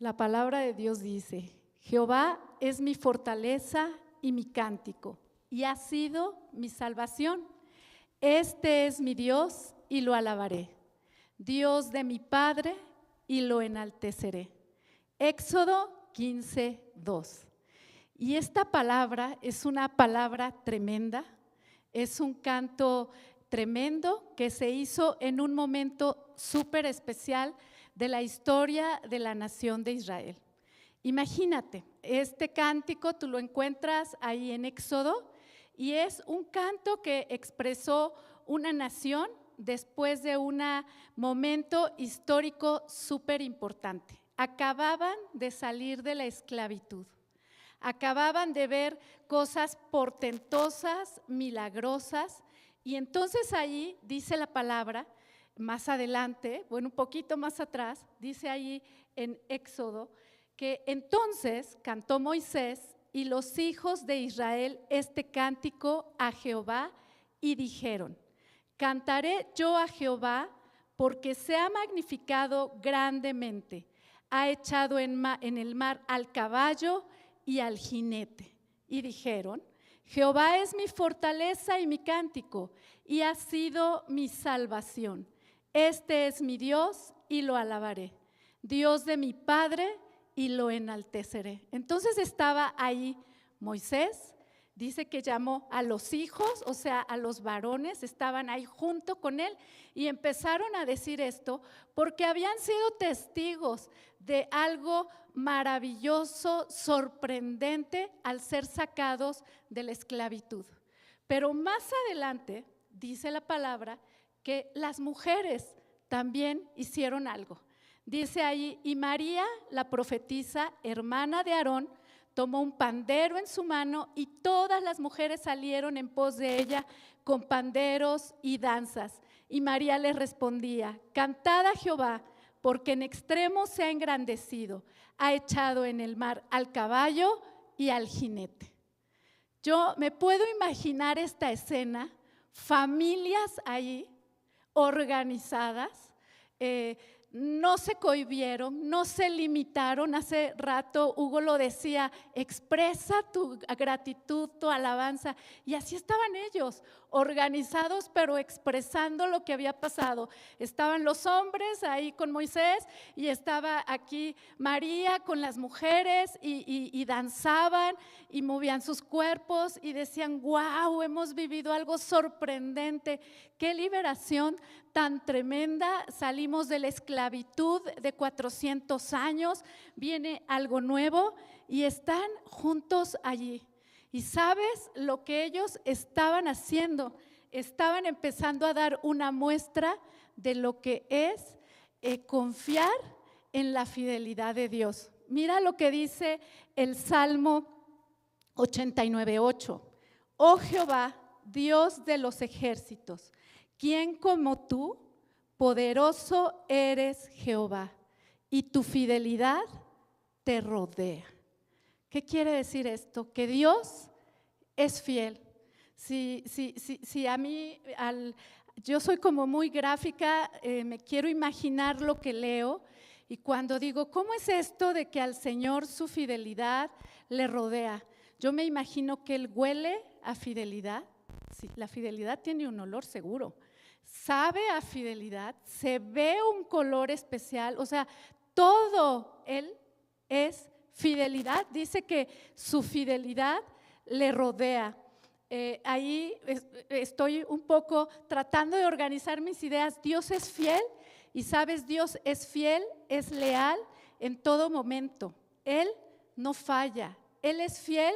La palabra de Dios dice: Jehová es mi fortaleza y mi cántico, y ha sido mi salvación. Este es mi Dios y lo alabaré, Dios de mi Padre y lo enalteceré. Éxodo 15:2. Y esta palabra es una palabra tremenda, es un canto tremendo que se hizo en un momento súper especial de la historia de la nación de Israel. Imagínate, este cántico tú lo encuentras ahí en Éxodo y es un canto que expresó una nación después de un momento histórico súper importante. Acababan de salir de la esclavitud, acababan de ver cosas portentosas, milagrosas, y entonces ahí dice la palabra, más adelante, bueno, un poquito más atrás, dice ahí en Éxodo, que entonces cantó Moisés y los hijos de Israel este cántico a Jehová y dijeron: cantaré yo a Jehová porque se ha magnificado grandemente, ha echado en el mar al caballo y al jinete. Y dijeron: Jehová es mi fortaleza y mi cántico, y ha sido mi salvación. Este es mi Dios y lo alabaré, Dios de mi Padre y lo enalteceré. Entonces estaba ahí Moisés, dice que llamó a los hijos, o sea, a los varones, estaban ahí junto con él y empezaron a decir esto porque habían sido testigos de algo maravilloso, sorprendente al ser sacados de la esclavitud. Pero más adelante dice la palabra que las mujeres también hicieron algo. Dice ahí: y María, la profetisa, hermana de Aarón, tomó un pandero en su mano y todas las mujeres salieron en pos de ella con panderos y danzas. Y María les respondía: cantad a Jehová, porque en extremo se ha engrandecido, ha echado en el mar al caballo y al jinete. Yo me puedo imaginar esta escena, familias ahí organizadas, no se cohibieron, no se limitaron. Hace rato Hugo lo decía: expresa tu gratitud, tu alabanza. Y así estaban ellos, organizados, pero expresando lo que había pasado. Estaban los hombres ahí con Moisés y estaba aquí María con las mujeres y danzaban y movían sus cuerpos y decían: wow, hemos vivido algo sorprendente, qué liberación tan tremenda, salimos de la esclavitud de 400 años, viene algo nuevo y están juntos allí. Y sabes lo que ellos estaban haciendo, estaban empezando a dar una muestra de lo que es confiar en la fidelidad de Dios. Mira lo que dice el Salmo 89:8. Oh Jehová, Dios de los ejércitos, ¿quién como tú? Poderoso eres Jehová, y tu fidelidad te rodea. ¿Qué quiere decir esto? Que Dios es fiel. Si a mí, yo soy como muy gráfica, me quiero imaginar lo que leo, y cuando digo, ¿cómo es esto de que al Señor su fidelidad le rodea? Yo me imagino que Él huele a fidelidad. Sí, la fidelidad tiene un olor seguro. Sabe a fidelidad, se ve un color especial, o sea, todo Él es fidelidad. Dice que su fidelidad le rodea. Ahí estoy un poco tratando de organizar mis ideas. Dios es fiel y sabes, Dios es fiel, es leal en todo momento. Él no falla, Él es fiel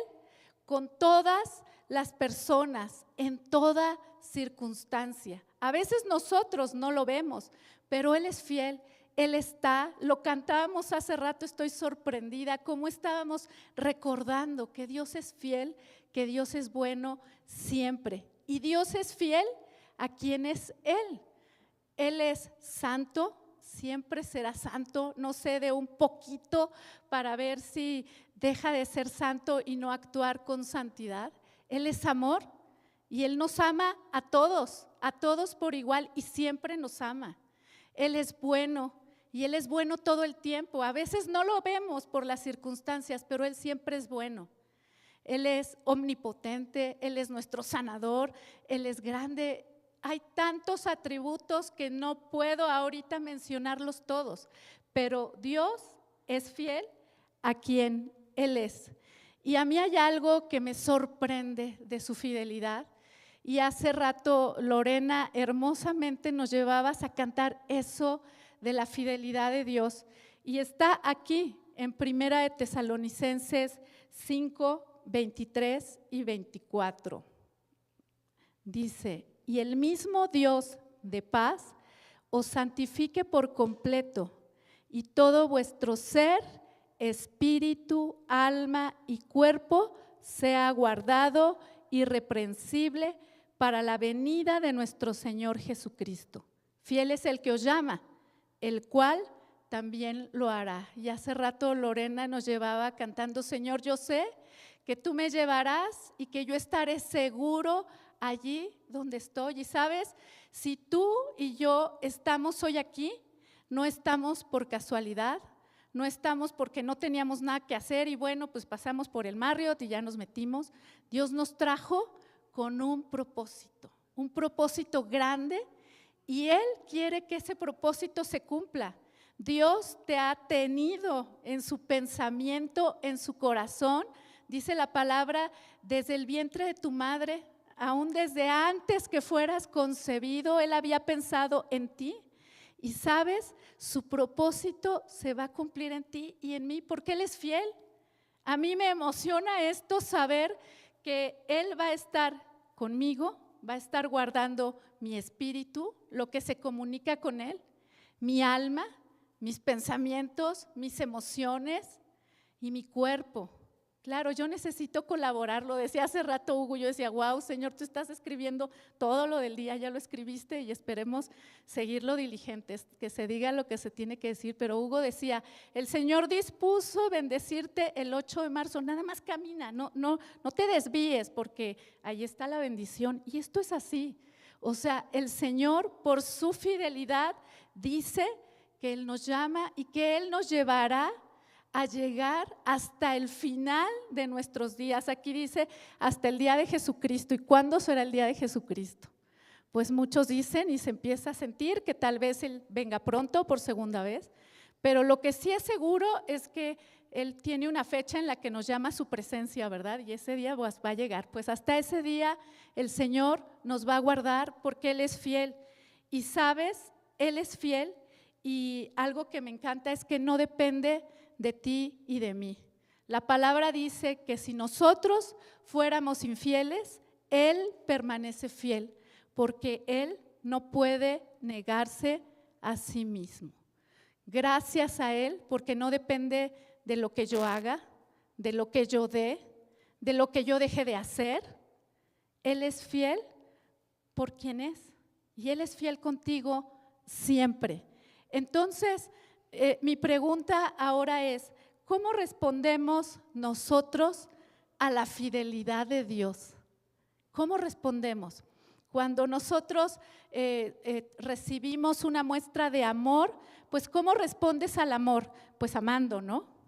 con todas las personas, en toda circunstancia. A veces nosotros no lo vemos, pero Él es fiel, Él está. Lo cantábamos hace rato, estoy sorprendida cómo estábamos recordando que Dios es fiel, que Dios es bueno siempre. Y Dios es fiel a quien es Él. Él es santo, siempre será santo. No cede un poquito para ver si deja de ser santo y no actuar con santidad. Él es amor y Él nos ama a todos por igual y siempre nos ama. Él es bueno y Él es bueno todo el tiempo. A veces no lo vemos por las circunstancias, pero Él siempre es bueno. Él es omnipotente, Él es nuestro sanador, Él es grande. Hay tantos atributos que no puedo ahorita mencionarlos todos, pero Dios es fiel a quien Él es. Y a mí hay algo que me sorprende de su fidelidad. Y hace rato Lorena hermosamente nos llevabas a cantar eso de la fidelidad de Dios. Y está aquí en Primera de Tesalonicenses 5, 23 y 24. Dice: y el mismo Dios de paz os santifique por completo, y todo vuestro ser, espíritu, alma y cuerpo sea guardado irreprensible para la venida de nuestro Señor Jesucristo. Fiel es el que os llama, el cual también lo hará. Y hace rato Lorena nos llevaba cantando: Señor, yo sé que tú me llevarás y que yo estaré seguro allí donde estoy. Y sabes, si tú y yo estamos hoy aquí, no estamos por casualidad, no estamos porque no teníamos nada que hacer y bueno, pues pasamos por el Marriott y ya nos metimos. Dios nos trajo con un propósito grande, y Él quiere que ese propósito se cumpla. Dios te ha tenido en su pensamiento, en su corazón. Dice la palabra: desde el vientre de tu madre, aún desde antes que fueras concebido, Él había pensado en ti. Y sabes, su propósito se va a cumplir en ti y en mí porque Él es fiel. A mí me emociona esto, saber que Él va a estar conmigo, va a estar guardando mi espíritu, lo que se comunica con Él, mi alma, mis pensamientos, mis emociones y mi cuerpo. Claro, yo necesito colaborar, lo decía hace rato Hugo, yo decía: wow, Señor, tú estás escribiendo todo lo del día, ya lo escribiste y esperemos seguirlo diligentes, que se diga lo que se tiene que decir. Pero Hugo decía: el Señor dispuso bendecirte el 8 de marzo, nada más camina, no te desvíes porque ahí está la bendición. Y esto es así, o sea, el Señor por su fidelidad dice que Él nos llama y que Él nos llevará a llegar hasta el final de nuestros días. Aquí dice hasta el día de Jesucristo. ¿Y cuándo será el día de Jesucristo? Pues muchos dicen y se empieza a sentir que tal vez Él venga pronto por segunda vez, pero lo que sí es seguro es que Él tiene una fecha en la que nos llama a su presencia, ¿verdad? Y ese día pues va a llegar. Pues hasta ese día el Señor nos va a guardar porque Él es fiel. Y sabes, Él es fiel, y algo que me encanta es que no depende de ti y de mí. La palabra dice que si nosotros fuéramos infieles, Él permanece fiel, porque Él no puede negarse a sí mismo. Gracias a Él, porque no depende de lo que yo haga, de lo que yo dé, de lo que yo deje de hacer. Él es fiel por quien es, y Él es fiel contigo siempre. Entonces, mi pregunta ahora es: ¿cómo respondemos nosotros a la fidelidad de Dios? ¿Cómo respondemos? Cuando nosotros recibimos una muestra de amor, pues ¿cómo respondes al amor? Pues amando, ¿no?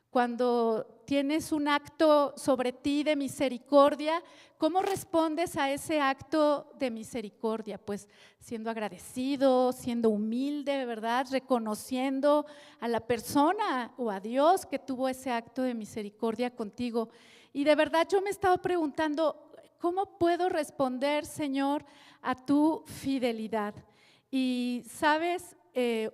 Cuando tienes un acto sobre ti de misericordia, ¿cómo respondes a ese acto de misericordia? Pues siendo agradecido, siendo humilde, ¿verdad? Reconociendo a la persona o a Dios que tuvo ese acto de misericordia contigo. Y de verdad yo me he estado preguntando: ¿cómo puedo responder, Señor, a tu fidelidad? Y sabes,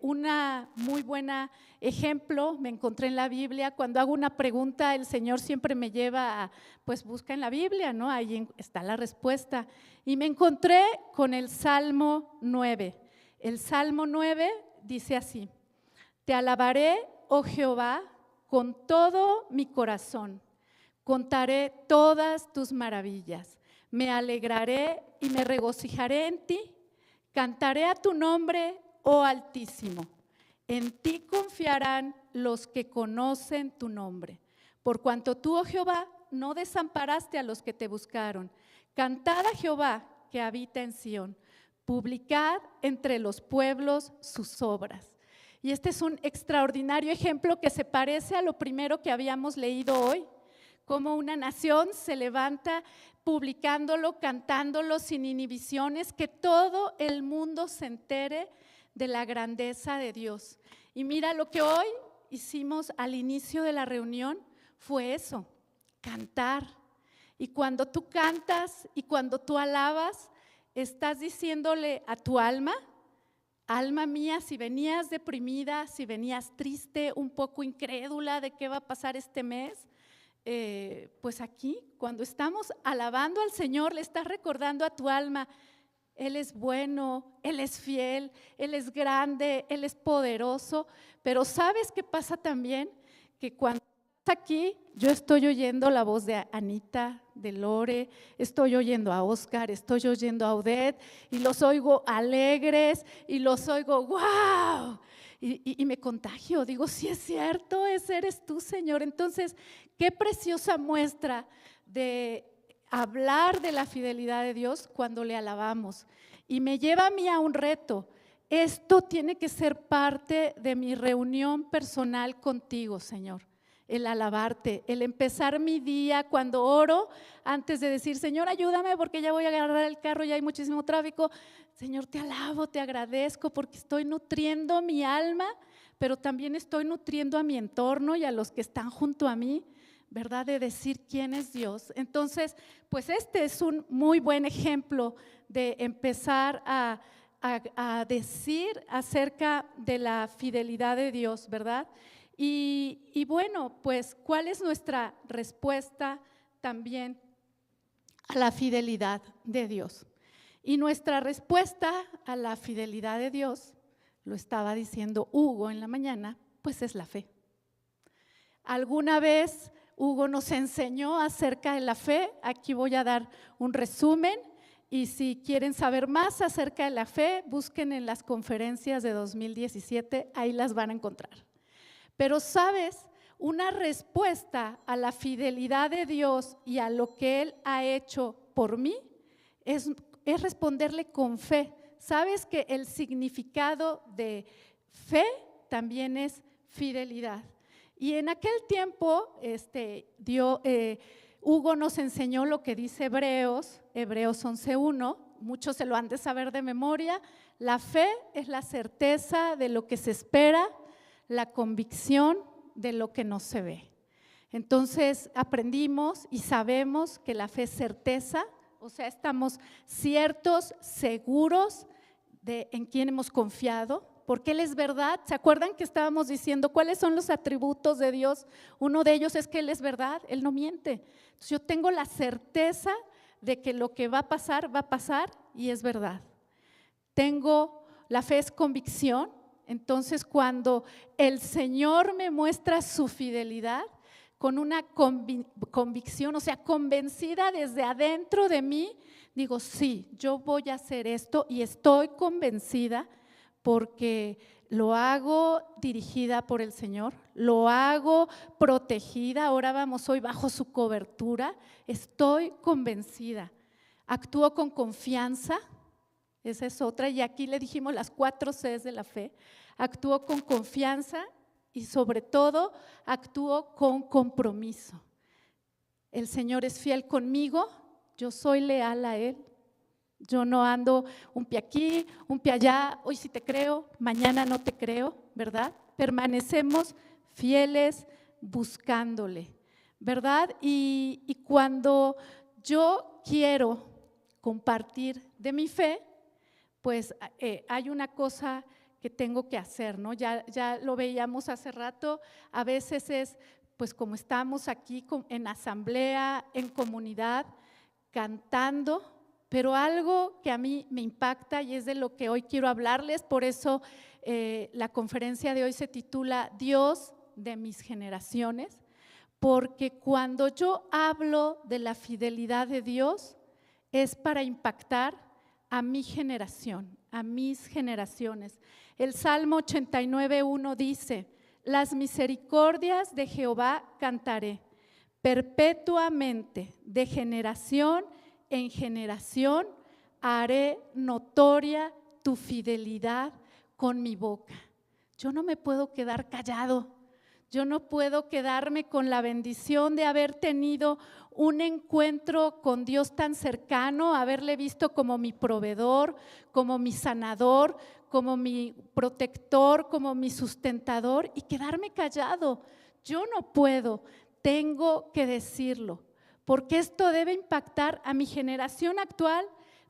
una muy buena ejemplo me encontré en la Biblia. Cuando hago una pregunta, el Señor siempre me lleva a, pues busca en la Biblia, ¿no? Ahí está la respuesta. Y me encontré con el Salmo 9. El Salmo 9 dice así: te alabaré, oh Jehová, con todo mi corazón. Contaré todas tus maravillas. Me alegraré y me regocijaré en ti. Cantaré a tu nombre, oh Altísimo. En ti confiarán los que conocen tu nombre. Por cuanto tú, oh Jehová, no desamparaste a los que te buscaron. Cantad a Jehová que habita en Sión. Publicad entre los pueblos sus obras. Y este es un extraordinario ejemplo que se parece a lo primero que habíamos leído hoy, cómo una nación se levanta publicándolo, cantándolo sin inhibiciones, que todo el mundo se entere de la grandeza de Dios. Y mira, lo que hoy hicimos al inicio de la reunión fue eso, cantar. Y cuando tú cantas y cuando tú alabas, estás diciéndole a tu alma: alma mía, si venías deprimida, si venías triste, un poco incrédula de qué va a pasar este mes, pues aquí, cuando estamos alabando al Señor, le estás recordando a tu alma: Él es bueno, Él es fiel, Él es grande, Él es poderoso. Pero ¿sabes qué pasa también? Que cuando estás aquí, yo estoy oyendo la voz de Anita, de Lore, estoy oyendo a Oscar, estoy oyendo a Odette, y los oigo alegres, y los oigo ¡wow! Y me contagio, digo, sí es cierto, ese eres tú, Señor. Entonces, qué preciosa muestra de hablar de la fidelidad de Dios cuando le alabamos. Y me lleva a mí a un reto. Esto tiene que ser parte de mi reunión personal contigo, Señor. El alabarte, el empezar mi día cuando oro, antes de decir: Señor, ayúdame porque ya voy a agarrar el carro, ya hay muchísimo tráfico. Señor, te alabo, te agradezco porque estoy nutriendo mi alma, pero también estoy nutriendo a mi entorno y a los que están junto a mí, ¿verdad? De decir quién es Dios. Entonces, pues este es un muy buen ejemplo de empezar a decir acerca de la fidelidad de Dios, ¿verdad? Y bueno, pues ¿cuál es nuestra respuesta también a la fidelidad de Dios? Y nuestra respuesta a la fidelidad de Dios, lo estaba diciendo Hugo en la mañana, pues es la fe. Alguna vez Hugo nos enseñó acerca de la fe. Aquí voy a dar un resumen, y si quieren saber más acerca de la fe, busquen en las conferencias de 2017, ahí las van a encontrar. Pero sabes, una respuesta a la fidelidad de Dios y a lo que Él ha hecho por mí es responderle con fe. Sabes que el significado de fe también es fidelidad. Y en aquel tiempo Hugo nos enseñó lo que dice Hebreos 11:1, muchos se lo han de saber de memoria. La fe es la certeza de lo que se espera, la convicción de lo que no se ve. Entonces aprendimos y sabemos que la fe es certeza, o sea, estamos ciertos, seguros de en quién hemos confiado, porque Él es verdad. ¿Se acuerdan que estábamos diciendo cuáles son los atributos de Dios? Uno de ellos es que Él es verdad, Él no miente. Entonces yo tengo la certeza de que lo que va a pasar y es verdad. La fe es convicción. Entonces, cuando el Señor me muestra su fidelidad con una convicción, o sea, convencida desde adentro de mí, digo, sí, yo voy a hacer esto y estoy convencida porque lo hago dirigida por el Señor, lo hago protegida, ahora vamos hoy bajo su cobertura, estoy convencida, actúo con confianza. Esa es otra, y aquí le dijimos las 4 Cs de la fe. Actúo con confianza y sobre todo actúo con compromiso. El Señor es fiel conmigo, yo soy leal a Él. Yo no ando un pie aquí, un pie allá, hoy sí te creo, mañana no te creo, ¿verdad? Permanecemos fieles buscándole, ¿verdad? Y cuando yo quiero compartir de mi fe, pues hay una cosa que tengo que hacer, ¿no? Ya lo veíamos hace rato, a veces es pues como estamos aquí en asamblea, en comunidad, cantando, pero algo que a mí me impacta y es de lo que hoy quiero hablarles, por eso la conferencia de hoy se titula Dios de mis generaciones, porque cuando yo hablo de la fidelidad de Dios es para impactar a mi generación, a mis generaciones. El Salmo 89:1 dice: las misericordias de Jehová cantaré, perpetuamente, de generación en generación, haré notoria tu fidelidad con mi boca. yo no me puedo quedar callado. Yo no puedo quedarme con la bendición de haber tenido un encuentro con Dios tan cercano, haberle visto como mi proveedor, como mi sanador, como mi protector, como mi sustentador y quedarme callado. Yo no puedo, tengo que decirlo, porque esto debe impactar a mi generación actual,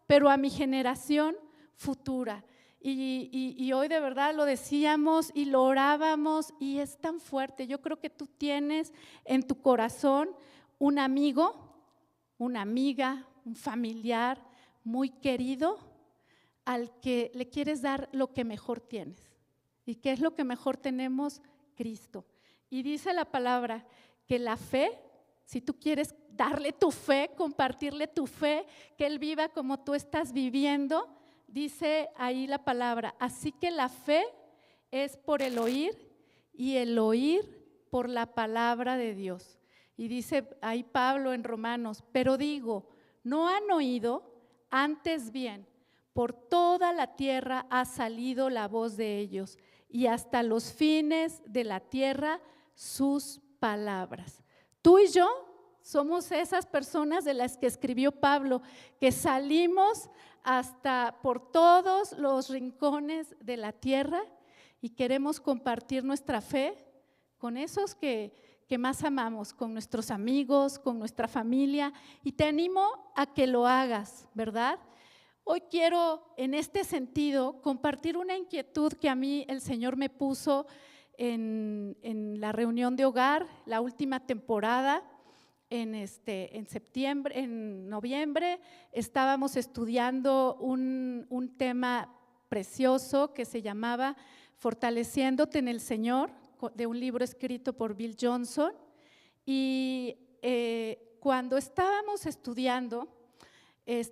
pero a mi generación futura. Y hoy de verdad lo decíamos y lo orábamos y es tan fuerte. Yo creo que tú tienes en tu corazón un amigo, una amiga, un familiar muy querido al que le quieres dar lo que mejor tienes. ¿Y qué es lo que mejor tenemos? Cristo. Y dice la palabra que la fe, si tú quieres darle tu fe, compartirle tu fe, que Él viva como tú estás viviendo, dice ahí la palabra, así que la fe es por el oír y el oír por la palabra de Dios. Y dice ahí Pablo en Romanos, pero digo, ¿no han oído? Antes bien, por toda la tierra ha salido la voz de ellos y hasta los fines de la tierra sus palabras. Tú y yo somos esas personas de las que escribió Pablo, que salimos hasta por todos los rincones de la tierra y queremos compartir nuestra fe con esos que más amamos, con nuestros amigos, con nuestra familia, y te animo a que lo hagas, ¿verdad? Hoy quiero en este sentido compartir una inquietud que a mí el Señor me puso en la reunión de hogar, la última temporada. En septiembre, en noviembre, estábamos estudiando un tema precioso que se llamaba Fortaleciéndote en el Señor, de un libro escrito por Bill Johnson. Y cuando estábamos estudiando,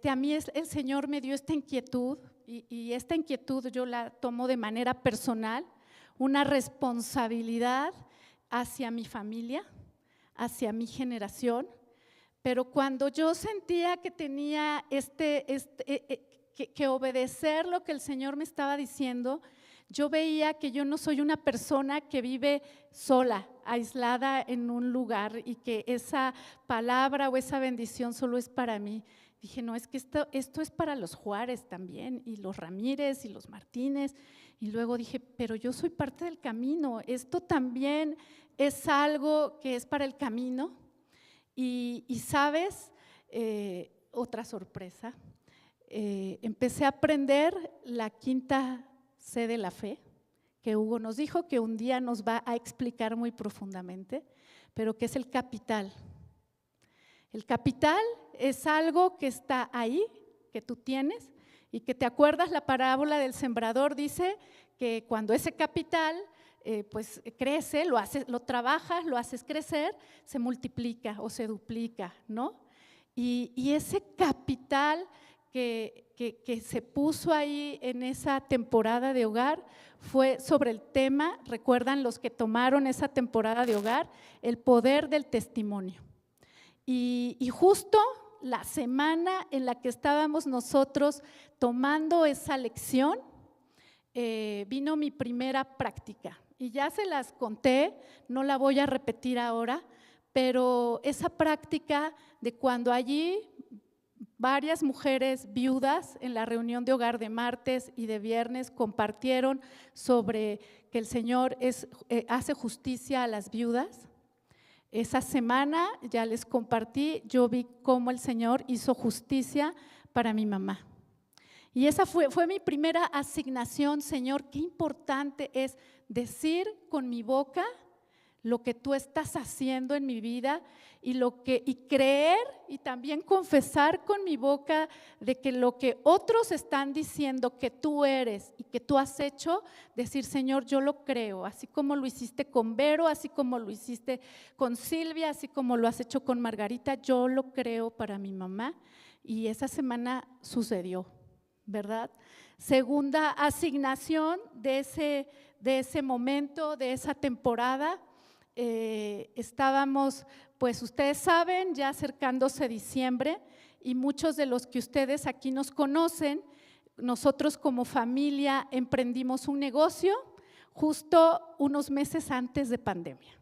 a mí el Señor me dio esta inquietud, y esta inquietud yo la tomo de manera personal, una responsabilidad hacia mi familia, hacia mi generación, pero cuando yo sentía que tenía que obedecer lo que el Señor me estaba diciendo, yo veía que yo no soy una persona que vive sola, aislada en un lugar y que esa palabra o esa bendición solo es para mí. Dije, no, es que esto es para los Juárez también, y los Ramírez y los Martínez. Y luego dije, pero yo soy parte del camino, esto también es algo que es para el camino. Y sabes, otra sorpresa, empecé a aprender la quinta C de la fe, que Hugo nos dijo que un día nos va a explicar muy profundamente, pero que es el capital. El capital es algo que está ahí, que tú tienes, y que te acuerdas, la parábola del sembrador dice que cuando ese capital pues crece, lo trabajas, lo haces crecer, se multiplica o se duplica, ¿no? Y ese capital que se puso ahí en esa temporada de hogar fue sobre el tema, recuerdan los que tomaron esa temporada de hogar, el poder del testimonio. Y justo la semana en la que estábamos nosotros tomando esa lección, vino mi primera práctica. Y ya se las conté, no la voy a repetir ahora, pero esa práctica de cuando allí varias mujeres viudas en la reunión de hogar de martes y de viernes compartieron sobre que el Señor hace justicia a las viudas. Esa semana ya les compartí, yo vi cómo el Señor hizo justicia para mi mamá. Y esa fue mi primera asignación, Señor, qué importante es decir con mi boca lo que tú estás haciendo en mi vida y creer y también confesar con mi boca de que lo que otros están diciendo que tú eres y que tú has hecho, decir, Señor, yo lo creo, así como lo hiciste con Vero, así como lo hiciste con Silvia, así como lo has hecho con Margarita, yo lo creo para mi mamá. Y esa semana sucedió, ¿verdad? Segunda asignación de ese momento, de esa temporada. Estábamos, pues ustedes saben, ya acercándose diciembre, y muchos de los que ustedes aquí nos conocen, nosotros como familia emprendimos un negocio justo unos meses antes de pandemia.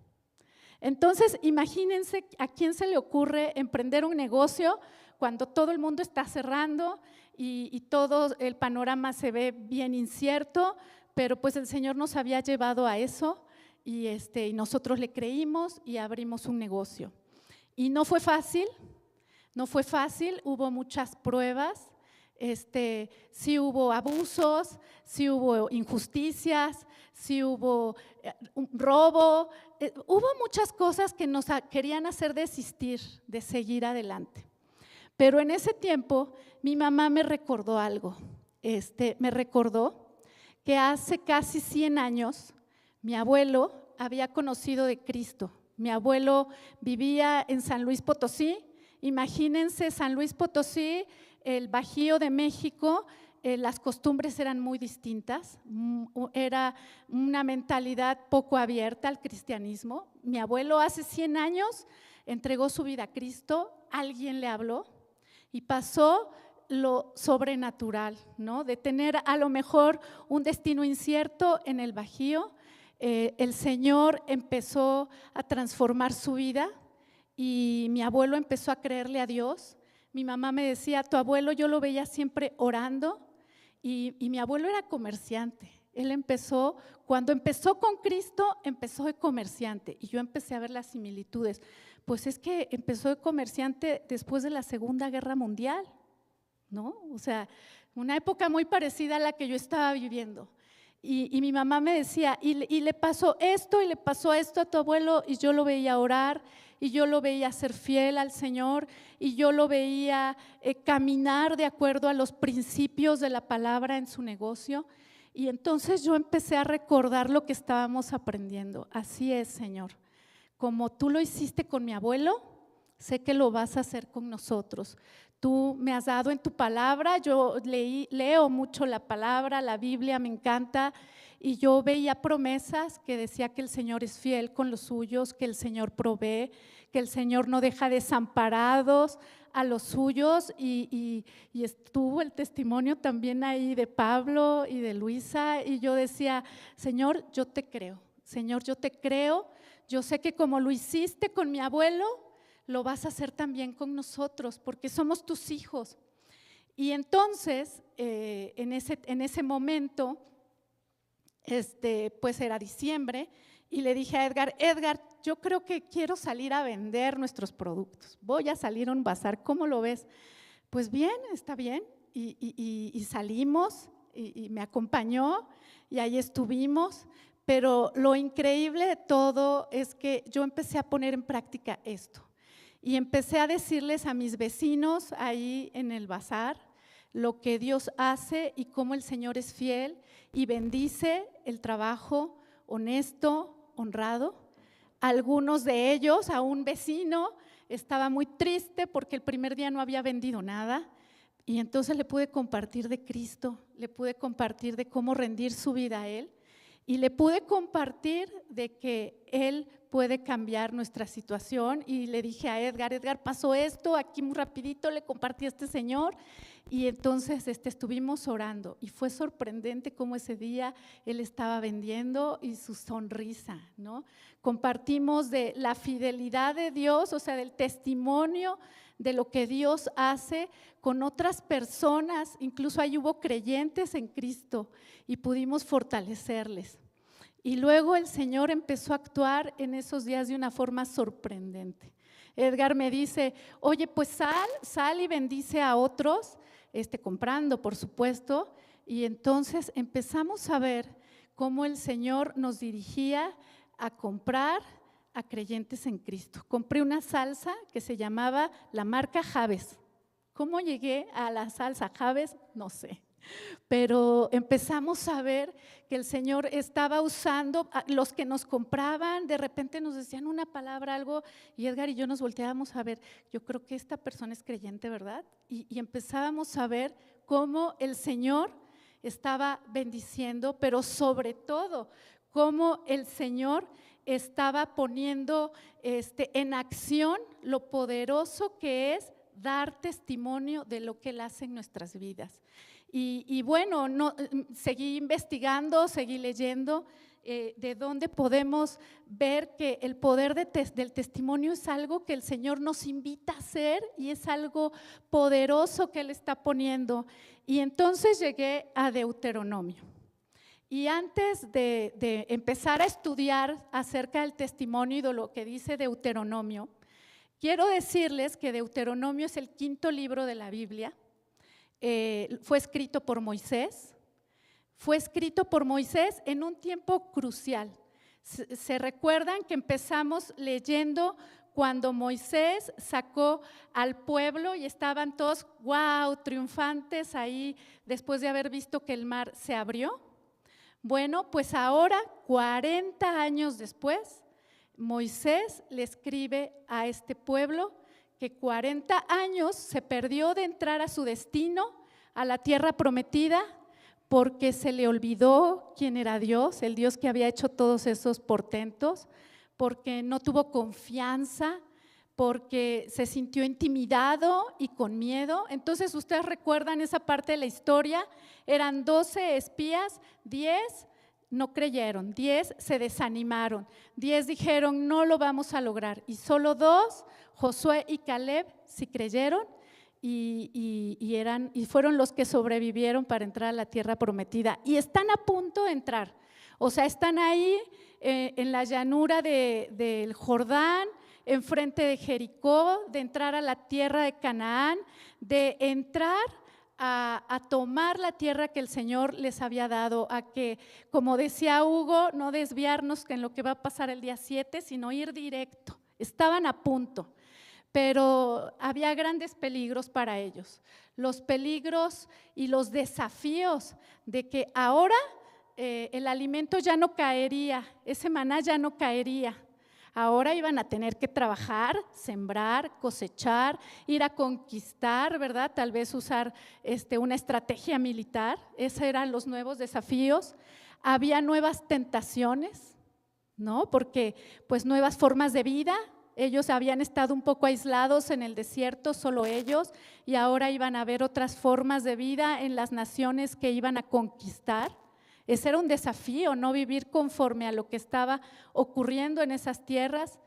Entonces, imagínense a quién se le ocurre emprender un negocio cuando todo el mundo está cerrando y todo el panorama se ve bien incierto, pero pues el Señor nos había llevado a eso y nosotros le creímos y abrimos un negocio. Y no fue fácil, hubo muchas pruebas, sí hubo abusos, sí hubo injusticias, sí hubo un robo, hubo muchas cosas que nos querían hacer desistir de seguir adelante. Pero en ese tiempo mi mamá me recordó algo, me recordó que hace casi 100 años mi abuelo había conocido de Cristo. Mi abuelo vivía en San Luis Potosí. Imagínense San Luis Potosí, el Bajío de México, las costumbres eran muy distintas, era una mentalidad poco abierta al cristianismo. Mi abuelo hace 100 años entregó su vida a Cristo, alguien le habló y pasó lo sobrenatural, ¿no? De tener a lo mejor un destino incierto en el Bajío. El Señor empezó a transformar su vida y mi abuelo empezó a creerle a Dios. Mi mamá me decía, tu abuelo yo lo veía siempre orando y mi abuelo era comerciante. Él cuando empezó con Cristo, empezó de comerciante y yo empecé a ver las similitudes. Pues es que empezó de comerciante después de la Segunda Guerra Mundial, ¿no? O sea, una época muy parecida a la que yo estaba viviendo. Y mi mamá me decía, y le pasó esto y le pasó esto a tu abuelo, y yo lo veía orar, y yo lo veía ser fiel al Señor, y yo lo veía caminar de acuerdo a los principios de la palabra en su negocio. Y entonces yo empecé a recordar lo que estábamos aprendiendo. Así es, Señor. Como tú lo hiciste con mi abuelo, sé que lo vas a hacer con nosotros. Tú me has dado en tu palabra, yo leo mucho la palabra, la Biblia me encanta y yo veía promesas que decía que el Señor es fiel con los suyos, que el Señor provee, que el Señor no deja desamparados a los suyos y estuvo el testimonio también ahí de Pablo y de Luisa y yo decía, Señor, yo te creo, Señor, yo te creo, yo sé que como lo hiciste con mi abuelo, lo vas a hacer también con nosotros, porque somos tus hijos. Y entonces, en ese momento, pues era diciembre, y le dije a Edgar, yo creo que quiero salir a vender nuestros productos. Voy a salir a un bazar, ¿cómo lo ves? Pues bien, está bien. Y salimos, y me acompañó, y ahí estuvimos. Pero lo increíble de todo es que yo empecé a poner en práctica esto. Y empecé a decirles a mis vecinos ahí en el bazar lo que Dios hace y cómo el Señor es fiel y bendice el trabajo honesto, honrado. Algunos de ellos, a un vecino, estaba muy triste porque el primer día no había vendido nada y entonces le pude compartir de Cristo, le pude compartir de cómo rendir su vida a Él y le pude compartir de que Él puede cambiar nuestra situación y le dije a Edgar, pasó esto, aquí muy rapidito le compartí a este señor y entonces estuvimos orando y fue sorprendente cómo ese día él estaba vendiendo y su sonrisa, ¿no? Compartimos de la fidelidad de Dios, o sea, del testimonio de lo que Dios hace con otras personas, incluso ahí hubo creyentes en Cristo y pudimos fortalecerles. Y luego el Señor empezó a actuar en esos días de una forma sorprendente. Edgar me dice, oye, pues sal y bendice a otros, comprando, por supuesto. Y entonces empezamos a ver cómo el Señor nos dirigía a comprar a creyentes en Cristo. Compré una salsa que se llamaba la marca Javes. ¿Cómo llegué a la salsa Javes? No sé. Pero empezamos a ver que el Señor estaba usando a los que nos compraban, de repente nos decían una palabra, algo, y Edgar y yo nos volteábamos a ver, yo creo que esta persona es creyente, ¿verdad? Y empezábamos a ver cómo el Señor estaba bendiciendo, pero sobre todo, cómo el Señor estaba poniendo en acción lo poderoso que es dar testimonio de lo que Él hace en nuestras vidas. Y bueno, seguí investigando, seguí leyendo de dónde podemos ver que el poder del testimonio es algo que el Señor nos invita a hacer y es algo poderoso que Él está poniendo. Y entonces llegué a Deuteronomio. Y antes de empezar a estudiar acerca del testimonio y de lo que dice Deuteronomio, quiero decirles que Deuteronomio es el 5.º libro de la Biblia. Fue escrito por Moisés. Fue escrito por Moisés en un tiempo crucial. Se recuerdan que empezamos leyendo cuando Moisés sacó al pueblo y estaban todos, wow, triunfantes ahí después de haber visto que el mar se abrió. Bueno, pues ahora, 40 años después, Moisés le escribe a este pueblo que 40 años se perdió de entrar a su destino, a la tierra prometida, porque se le olvidó quién era Dios, el Dios que había hecho todos esos portentos, porque no tuvo confianza, porque se sintió intimidado y con miedo. Entonces, ustedes recuerdan esa parte de la historia, eran 12 espías, 10 no creyeron, 10 se desanimaron, 10 dijeron no lo vamos a lograr y solo 2, Josué y Caleb, sí creyeron y fueron los que sobrevivieron para entrar a la tierra prometida y están a punto de entrar, o sea, están ahí en la llanura del Jordán, enfrente de Jericó, de entrar a la tierra de Canaán, de entrar a tomar la tierra que el Señor les había dado, a que, como decía Hugo, no desviarnos en lo que va a pasar el día 7, sino ir directo. Estaban a punto, pero había grandes peligros para ellos. Los peligros y los desafíos de que ahora el alimento ya no caería, ese maná ya no caería. Ahora iban a tener que trabajar, sembrar, cosechar, ir a conquistar, ¿verdad? Tal vez usar una estrategia militar. Esos eran los nuevos desafíos. Había nuevas tentaciones, ¿no? Porque pues nuevas formas de vida. Ellos habían estado un poco aislados en el desierto, solo ellos, y ahora iban a ver otras formas de vida en las naciones que iban a conquistar. Ese era un desafío, no vivir conforme a lo que estaba ocurriendo en esas tierras.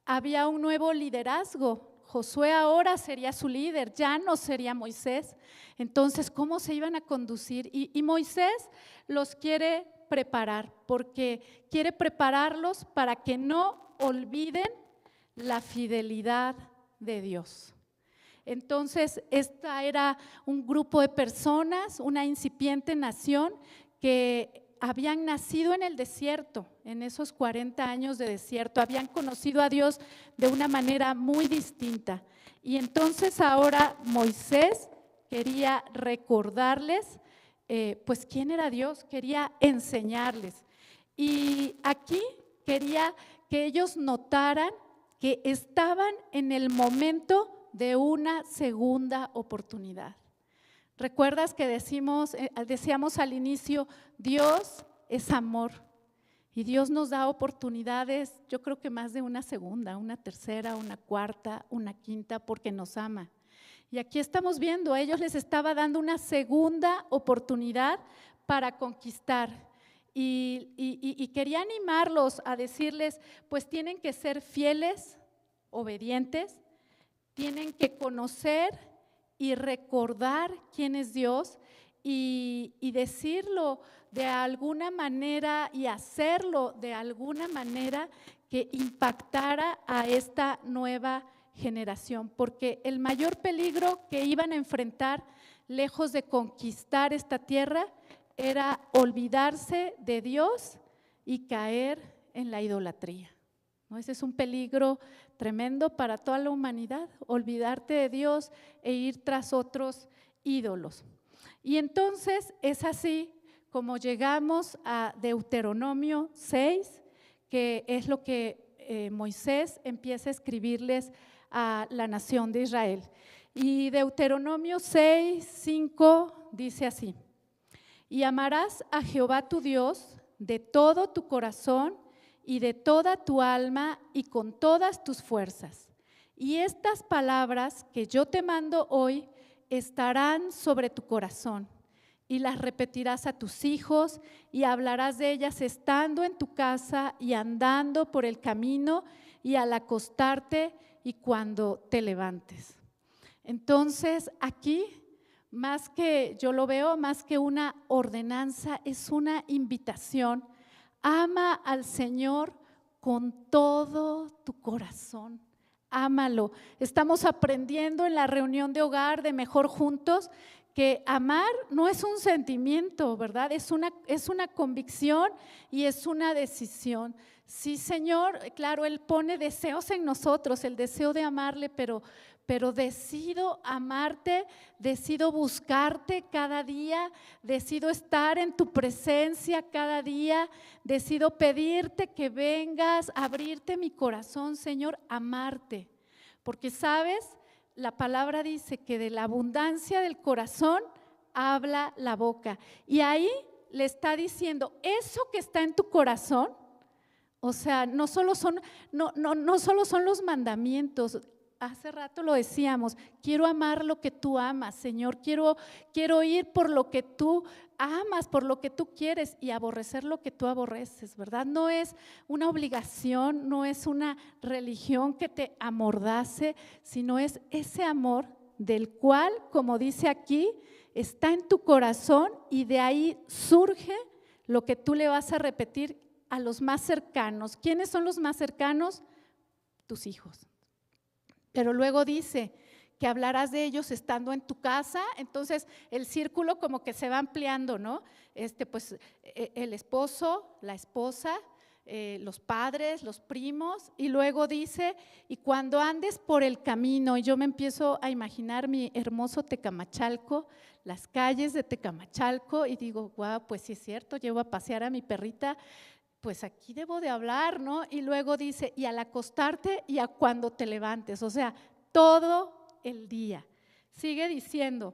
Había un nuevo liderazgo. Josué ahora sería su líder, ya no sería Moisés. Entonces, ¿cómo se iban a conducir? Y Moisés los quiere preparar, porque quiere prepararlos para que no olviden la fidelidad de Dios. Entonces, esta era un grupo de personas, una incipiente nación que habían nacido en el desierto, en esos 40 años de desierto, habían conocido a Dios de una manera muy distinta. Y entonces ahora Moisés quería recordarles, pues quién era Dios, quería enseñarles. Y aquí quería que ellos notaran que estaban en el momento de una segunda oportunidad. ¿Recuerdas que decíamos al inicio, Dios es amor y Dios nos da oportunidades, yo creo que más de una segunda, una tercera, una cuarta, una quinta, porque nos ama. Y aquí estamos viendo, a ellos les estaba dando una segunda oportunidad para conquistar y quería animarlos a decirles, pues tienen que ser fieles, obedientes, tienen que conocer y recordar quién es Dios y decirlo de alguna manera y hacerlo de alguna manera que impactara a esta nueva generación, porque el mayor peligro que iban a enfrentar, lejos de conquistar esta tierra, era olvidarse de Dios y caer en la idolatría, ¿no? Ese es un peligro tremendo para toda la humanidad, olvidarte de Dios e ir tras otros ídolos. Y entonces es así como llegamos a Deuteronomio 6, que es lo que Moisés empieza a escribirles a la nación de Israel. Y Deuteronomio 6, 5 dice así: y amarás a Jehová tu Dios de todo tu corazón y de toda tu alma y con todas tus fuerzas. Y estas palabras que yo te mando hoy estarán sobre tu corazón y las repetirás a tus hijos y hablarás de ellas estando en tu casa y andando por el camino y al acostarte y cuando te levantes. Entonces aquí, más que yo lo veo, más que una ordenanza, es una invitación. Ama al Señor con todo tu corazón. Ámalo. Estamos aprendiendo en la reunión de hogar de Mejor Juntos que amar no es un sentimiento, ¿verdad? Es una convicción y es una decisión. Sí, Señor, claro, Él pone deseos en nosotros, el deseo de amarle, pero decido amarte, decido buscarte cada día, decido estar en tu presencia cada día, decido pedirte que vengas, abrirte mi corazón, Señor, amarte. Porque sabes, la palabra dice que de la abundancia del corazón habla la boca. Y ahí le está diciendo, eso que está en tu corazón, o sea, no solo son los mandamientos. Hace rato lo decíamos, quiero amar lo que tú amas, Señor, quiero ir por lo que tú amas, por lo que tú quieres y aborrecer lo que tú aborreces, ¿verdad? No es una obligación, no es una religión que te amordace, sino es ese amor del cual, como dice aquí, está en tu corazón y de ahí surge lo que tú le vas a repetir a los más cercanos. ¿Quiénes son los más cercanos? Tus hijos. Pero luego dice que hablarás de ellos estando en tu casa, entonces el círculo como que se va ampliando, ¿no? Pues el esposo, la esposa, los padres, los primos, y luego dice, y cuando andes por el camino, y yo me empiezo a imaginar mi hermoso Tecamachalco, las calles de Tecamachalco, y digo, wow, pues sí es cierto, llevo a pasear a mi perrita, pues aquí debo de hablar, ¿no? Y luego dice, y al acostarte y a cuando te levantes, o sea, todo el día. Sigue diciendo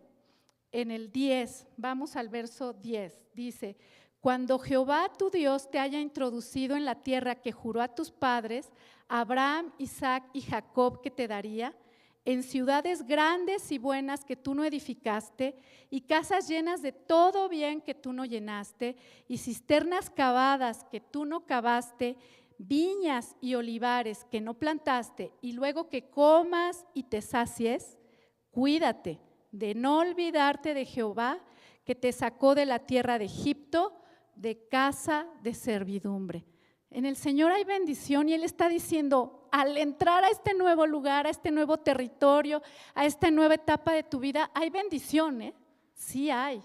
en el 10, vamos al verso 10, dice, cuando Jehová tu Dios te haya introducido en la tierra que juró a tus padres, Abraham, Isaac y Jacob que te daría, en ciudades grandes y buenas que tú no edificaste, y casas llenas de todo bien que tú no llenaste, y cisternas cavadas que tú no cavaste, viñas y olivares que no plantaste, y luego que comas y te sacies, cuídate de no olvidarte de Jehová, que te sacó de la tierra de Egipto, de casa de servidumbre. En el Señor hay bendición y Él está diciendo, al entrar a este nuevo lugar, a este nuevo territorio, a esta nueva etapa de tu vida, hay bendición, ¿eh? Sí hay.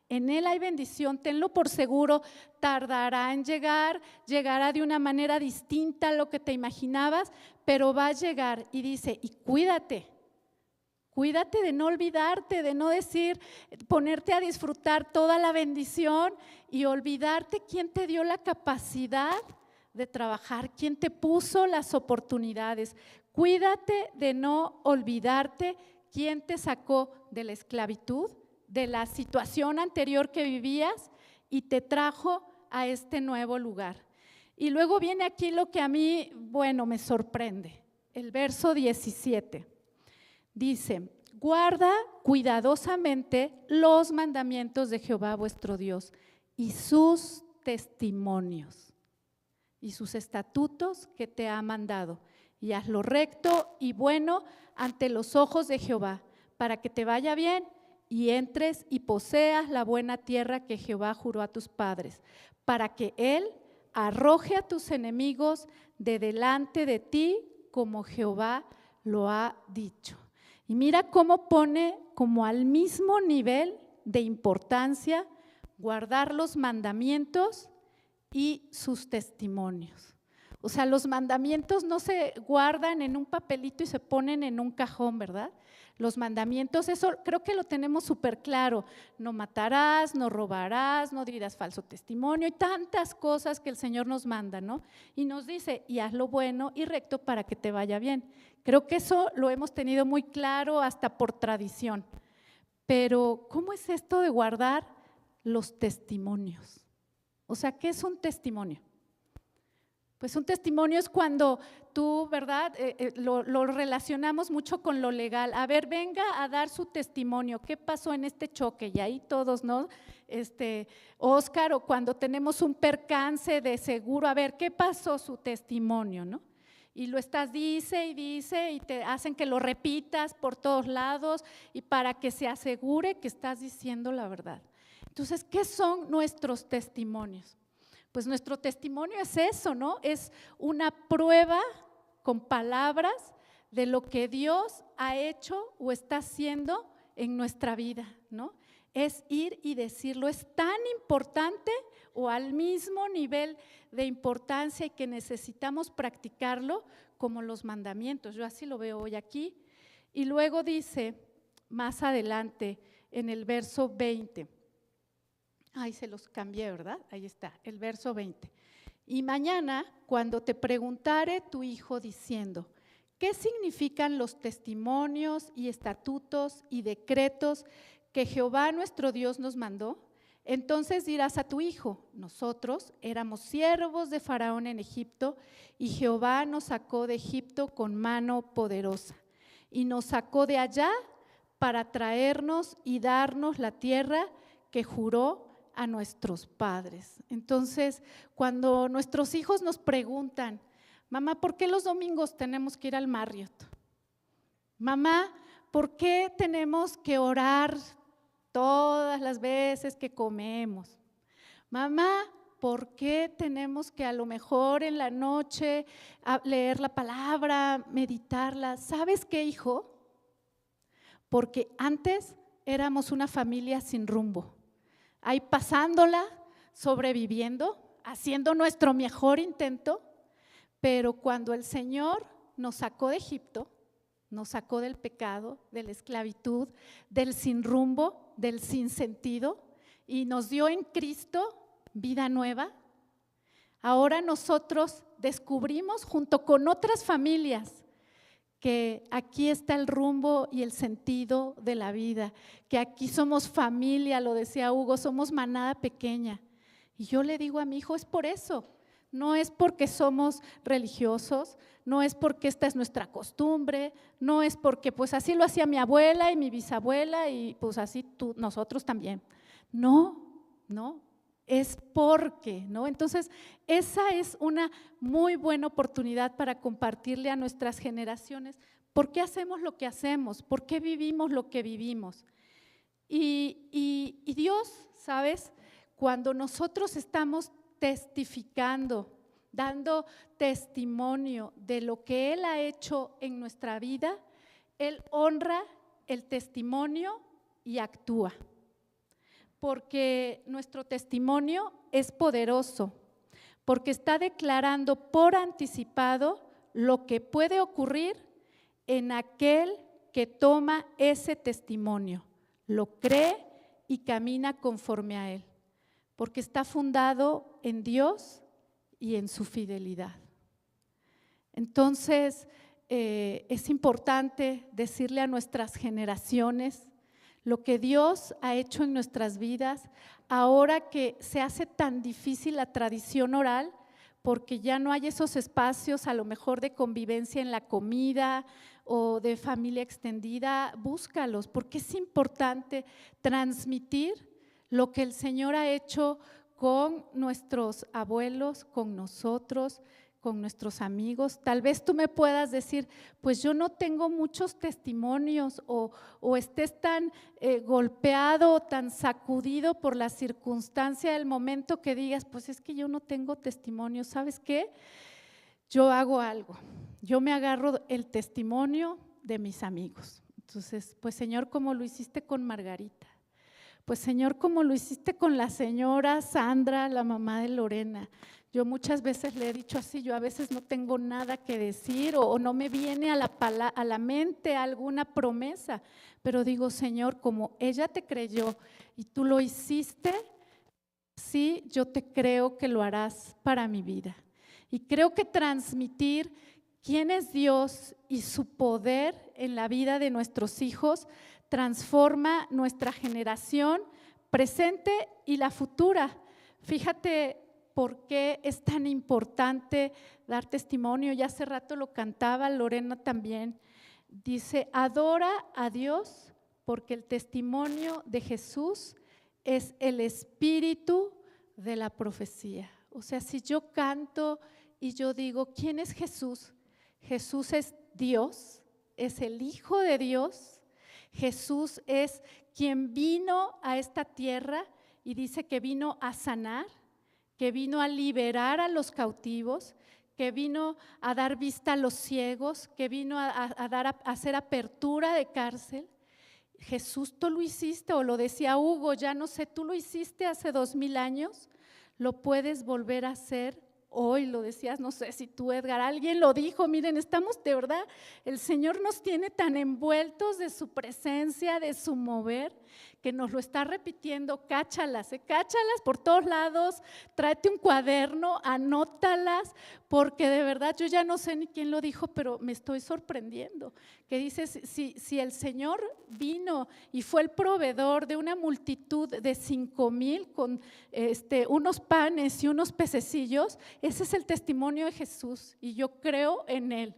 En Él hay bendición, tenlo por seguro, tardará en llegar, llegará de una manera distinta a lo que te imaginabas, pero va a llegar y dice, y cuídate de no olvidarte, de no decir, ponerte a disfrutar toda la bendición y olvidarte quién te dio la capacidad de trabajar, quién te puso las oportunidades. Cuídate de no olvidarte quién te sacó de la esclavitud, de la situación anterior que vivías y te trajo a este nuevo lugar. Y luego viene aquí lo que a mí, bueno, me sorprende. El verso 17 dice, guarda cuidadosamente los mandamientos de Jehová vuestro Dios y sus testimonios y sus estatutos que te ha mandado, y haz lo recto y bueno ante los ojos de Jehová, para que te vaya bien y entres y poseas la buena tierra que Jehová juró a tus padres, para que Él arroje a tus enemigos de delante de ti, como Jehová lo ha dicho. Y mira cómo pone como al mismo nivel de importancia guardar los mandamientos y sus testimonios. O sea, los mandamientos no se guardan en un papelito y se ponen en un cajón, ¿verdad? Los mandamientos, eso creo que lo tenemos súper claro. No matarás, no robarás, no dirás falso testimonio y tantas cosas que el Señor nos manda, ¿no? Y nos dice, y haz lo bueno y recto para que te vaya bien. Creo que eso lo hemos tenido muy claro hasta por tradición. Pero, ¿cómo es esto de guardar los testimonios? O sea, ¿qué es un testimonio? Pues un testimonio es cuando tú, ¿verdad? Lo relacionamos mucho con lo legal. A ver, venga a dar su testimonio. ¿Qué pasó en este choque? Y ahí todos, ¿no? Óscar, o cuando tenemos un percance de seguro, a ver, ¿qué pasó? Su testimonio, ¿no? Y lo estás, dice y te hacen que lo repitas por todos lados y para que se asegure que estás diciendo la verdad. Entonces, ¿qué son nuestros testimonios? Pues nuestro testimonio es eso, ¿no? Es una prueba con palabras de lo que Dios ha hecho o está haciendo en nuestra vida, ¿no? Es ir y decirlo. Es tan importante o al mismo nivel de importancia y que necesitamos practicarlo como los mandamientos. Yo así lo veo hoy aquí. Y luego dice más adelante en el verso 20. Ay, se los cambié, ¿verdad? Ahí está, el verso 20. Y mañana, cuando te preguntare tu hijo diciendo, ¿qué significan los testimonios y estatutos y decretos que Jehová nuestro Dios nos mandó? Entonces dirás a tu hijo, nosotros éramos siervos de Faraón en Egipto y Jehová nos sacó de Egipto con mano poderosa y nos sacó de allá para traernos y darnos la tierra que juró a nuestros padres. Entonces, cuando nuestros hijos nos preguntan, mamá, ¿por qué los domingos tenemos que ir al Marriott? Mamá, ¿por qué tenemos que orar todas las veces que comemos? Mamá, ¿por qué tenemos que a lo mejor en la noche leer la palabra, meditarla? ¿Sabes qué, hijo? Porque antes éramos una familia sin rumbo, ahí pasándola, sobreviviendo, haciendo nuestro mejor intento, pero cuando el Señor nos sacó de Egipto, nos sacó del pecado, de la esclavitud, del sin rumbo, del sin sentido, y nos dio en Cristo vida nueva. Ahora nosotros descubrimos junto con otras familias que aquí está el rumbo y el sentido de la vida, que aquí somos familia, lo decía Hugo, somos manada pequeña. Y yo le digo a mi hijo, es por eso, no es porque somos religiosos, no es porque esta es nuestra costumbre, no es porque pues así lo hacía mi abuela y mi bisabuela y pues así nosotros también. No, es porque, ¿no? Entonces, esa es una muy buena oportunidad para compartirle a nuestras generaciones por qué hacemos lo que hacemos, por qué vivimos lo que vivimos. Y Dios, ¿sabes? Cuando nosotros estamos testificando, dando testimonio de lo que Él ha hecho en nuestra vida, Él honra el testimonio y actúa. Porque nuestro testimonio es poderoso, porque está declarando por anticipado lo que puede ocurrir en aquel que toma ese testimonio, lo cree y camina conforme a él, porque está fundado en Dios y en su fidelidad. Entonces, es importante decirle a nuestras generaciones lo que Dios ha hecho en nuestras vidas, ahora que se hace tan difícil la tradición oral, porque ya no hay esos espacios a lo mejor de convivencia en la comida o de familia extendida, búscalos, porque es importante transmitir lo que el Señor ha hecho con nuestros abuelos, con nosotros, con nuestros amigos. Tal vez tú me puedas decir, pues yo no tengo muchos testimonios o estés tan golpeado o tan sacudido por la circunstancia del momento que digas, pues es que yo no tengo testimonios. ¿Sabes qué? Yo hago algo, yo me agarro el testimonio de mis amigos. Entonces, pues Señor, como lo hiciste con Margarita, pues Señor, como lo hiciste con la señora Sandra, la mamá de Lorena. Yo muchas veces le he dicho así, yo a veces no tengo nada que decir o no me viene a la mente alguna promesa, pero digo, Señor, como ella te creyó y tú lo hiciste, sí, yo te creo que lo harás para mi vida. Y creo que transmitir quién es Dios y su poder en la vida de nuestros hijos transforma nuestra generación presente y la futura. Fíjate, por qué es tan importante dar testimonio. Ya hace rato lo cantaba Lorena también. Dice, adora a Dios porque el testimonio de Jesús es el espíritu de la profecía. O sea, si yo canto y yo digo, ¿quién es Jesús? Jesús es Dios, es el Hijo de Dios. Jesús es quien vino a esta tierra y dice que vino a sanar, que vino a liberar a los cautivos, que vino a dar vista a los ciegos, que vino a hacer apertura de cárcel. Jesús, tú lo hiciste, o lo decía Hugo, ya no sé, tú lo hiciste hace 2000 años, lo puedes volver a hacer hoy, lo decías, no sé si tú, Edgar, alguien lo dijo. Miren, estamos de verdad, el Señor nos tiene tan envueltos de su presencia, de su mover, que nos lo está repitiendo. Cáchalas, cáchalas por todos lados, tráete un cuaderno, anótalas, porque de verdad yo ya no sé ni quién lo dijo, pero me estoy sorprendiendo, que dice, si el Señor vino y fue el proveedor de una multitud de 5,000 con unos panes y unos pececillos, ese es el testimonio de Jesús y yo creo en Él.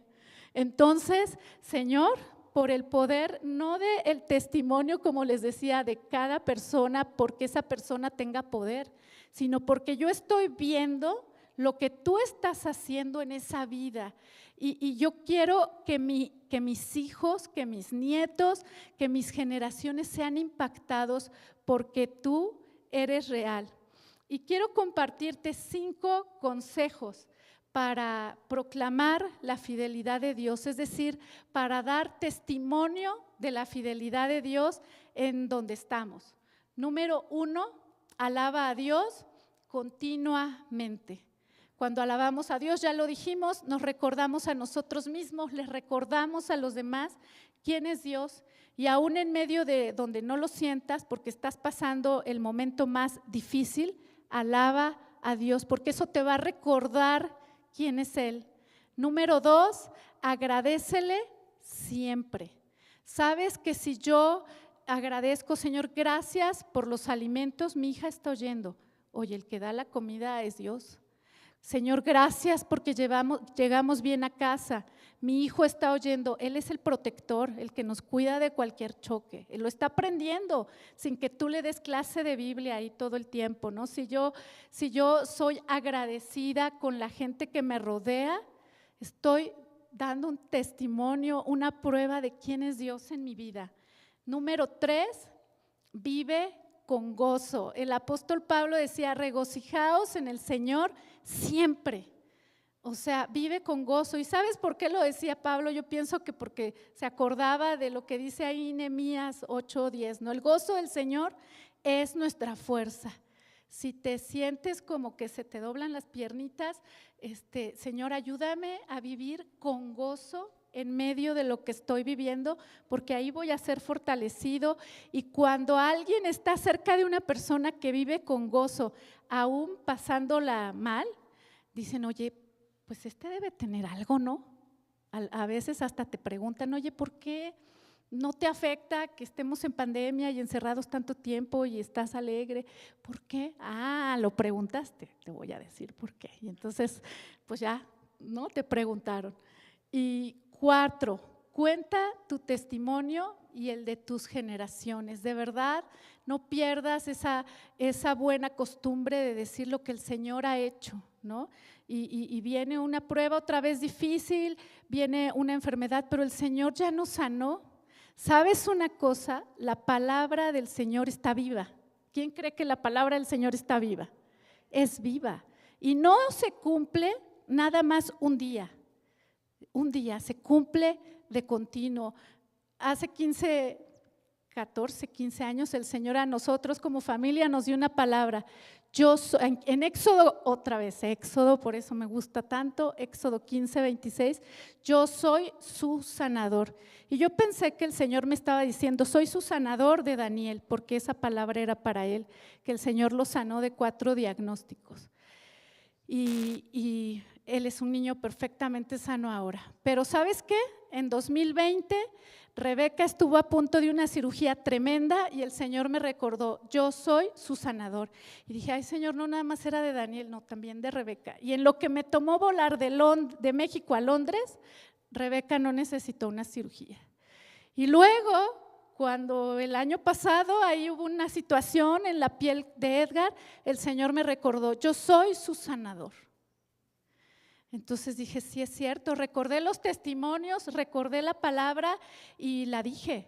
Entonces, Señor, por el poder, no del testimonio, como les decía, de cada persona, porque esa persona tenga poder, sino porque yo estoy viendo lo que tú estás haciendo en esa vida. Y yo quiero que mis hijos, que mis nietos, que mis generaciones sean impactados porque tú eres real. Y quiero compartirte 5 consejos para proclamar la fidelidad de Dios, es decir, para dar testimonio de la fidelidad de Dios en donde estamos. Número 1, alaba a Dios continuamente. Cuando alabamos a Dios, ya lo dijimos, nos recordamos a nosotros mismos, les recordamos a los demás quién es Dios, y aún en medio de donde no lo sientas, porque estás pasando el momento más difícil, alaba a Dios, porque eso te va a recordar quién es Él. Número 2, agradécele siempre. Sabes que si yo agradezco, Señor, gracias por los alimentos, mi hija está oyendo. Oye, el que da la comida es Dios. Señor, gracias porque llegamos bien a casa. Mi hijo está oyendo, Él es el protector, el que nos cuida de cualquier choque. Él lo está aprendiendo sin que tú le des clase de Biblia ahí todo el tiempo, ¿no? Si yo soy agradecida con la gente que me rodea, estoy dando un testimonio, una prueba de quién es Dios en mi vida. Número 3, vive con gozo. El apóstol Pablo decía, regocijaos en el Señor siempre. O sea, vive con gozo. ¿Y sabes por qué lo decía Pablo? Yo pienso que porque se acordaba de lo que dice ahí Nehemías 8:10, ¿no? El gozo del Señor es nuestra fuerza. Si te sientes como que se te doblan las piernitas, Señor, ayúdame a vivir con gozo en medio de lo que estoy viviendo, porque ahí voy a ser fortalecido. Y cuando alguien está cerca de una persona que vive con gozo, aún pasándola mal, dicen, oye, pues debe tener algo, ¿no? A veces hasta te preguntan, oye, ¿por qué no te afecta que estemos en pandemia y encerrados tanto tiempo y estás alegre? ¿Por qué? Ah, lo preguntaste, te voy a decir por qué. Y entonces, pues ya, ¿no? Te preguntaron. Y 4, cuenta tu testimonio y el de tus generaciones. De verdad, no pierdas esa buena costumbre de decir lo que el Señor ha hecho, ¿no? Y viene una prueba otra vez difícil, viene una enfermedad, pero el Señor ya nos sanó. ¿Sabes una cosa? La palabra del Señor está viva. ¿Quién cree que la palabra del Señor está viva? Es viva. Y no se cumple nada más un día, se cumple de continuo. Hace 14, 15 años el Señor a nosotros como familia nos dio una palabra. Yo soy, en Éxodo, otra vez, Éxodo, por eso me gusta tanto, Éxodo 15:26, yo soy su sanador. Y yo pensé que el Señor me estaba diciendo, soy su sanador de Daniel, porque esa palabra era para él, que el Señor lo sanó de 4 diagnósticos. Y él es un niño perfectamente sano ahora. Pero ¿sabes qué? En 2020 Rebeca estuvo a punto de una cirugía tremenda y el Señor me recordó, yo soy su sanador. Y dije, ay Señor, no nada más era de Daniel, no, también de Rebeca. Y en lo que me tomó volar de México a Londres, Rebeca no necesitó una cirugía. Y luego, cuando el año pasado ahí hubo una situación en la piel de Edgar, el Señor me recordó, yo soy su sanador. Entonces dije, sí es cierto, recordé los testimonios, recordé la palabra y la dije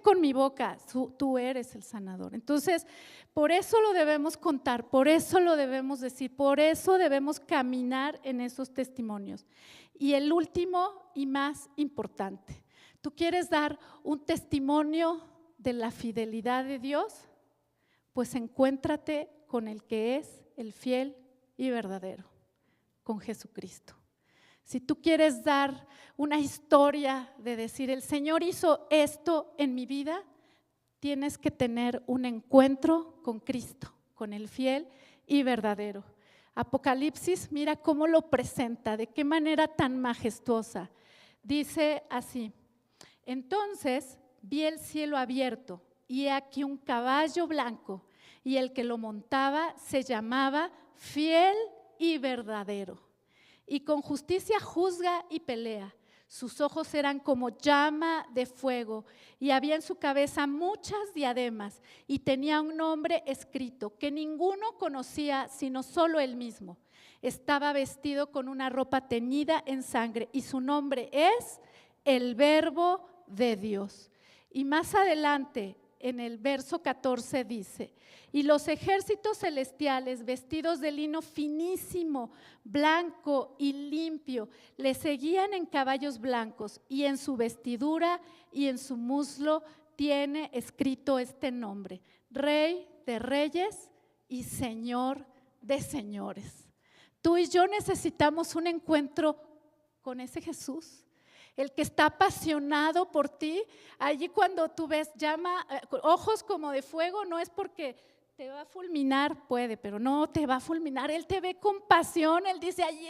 con mi boca, tú eres el sanador. Entonces, por eso lo debemos contar, por eso lo debemos decir, por eso debemos caminar en esos testimonios. Y el último y más importante, ¿tú quieres dar un testimonio de la fidelidad de Dios? Pues encuéntrate con el que es el fiel y verdadero, con Jesucristo. Si tú quieres dar una historia de decir, el Señor hizo esto en mi vida, tienes que tener un encuentro con Cristo, con el fiel y verdadero. Apocalipsis, mira cómo lo presenta, de qué manera tan majestuosa. Dice así, entonces vi el cielo abierto y he aquí un caballo blanco y el que lo montaba se llamaba Fiel y Verdadero. Y con justicia juzga y pelea. Sus ojos eran como llama de fuego y había en su cabeza muchas diademas y tenía un nombre escrito que ninguno conocía sino solo él mismo. Estaba vestido con una ropa teñida en sangre y su nombre es el Verbo de Dios. Y más adelante en el verso 14 dice, y los ejércitos celestiales vestidos de lino finísimo, blanco y limpio, le seguían en caballos blancos y en su vestidura y en su muslo tiene escrito este nombre, Rey de Reyes y Señor de Señores. Tú y yo necesitamos un encuentro con ese Jesús, el que está apasionado por ti. Allí cuando tú ves ojos como de fuego, no es porque te va a fulminar, puede, pero no te va a fulminar. Él te ve con pasión, él dice, allí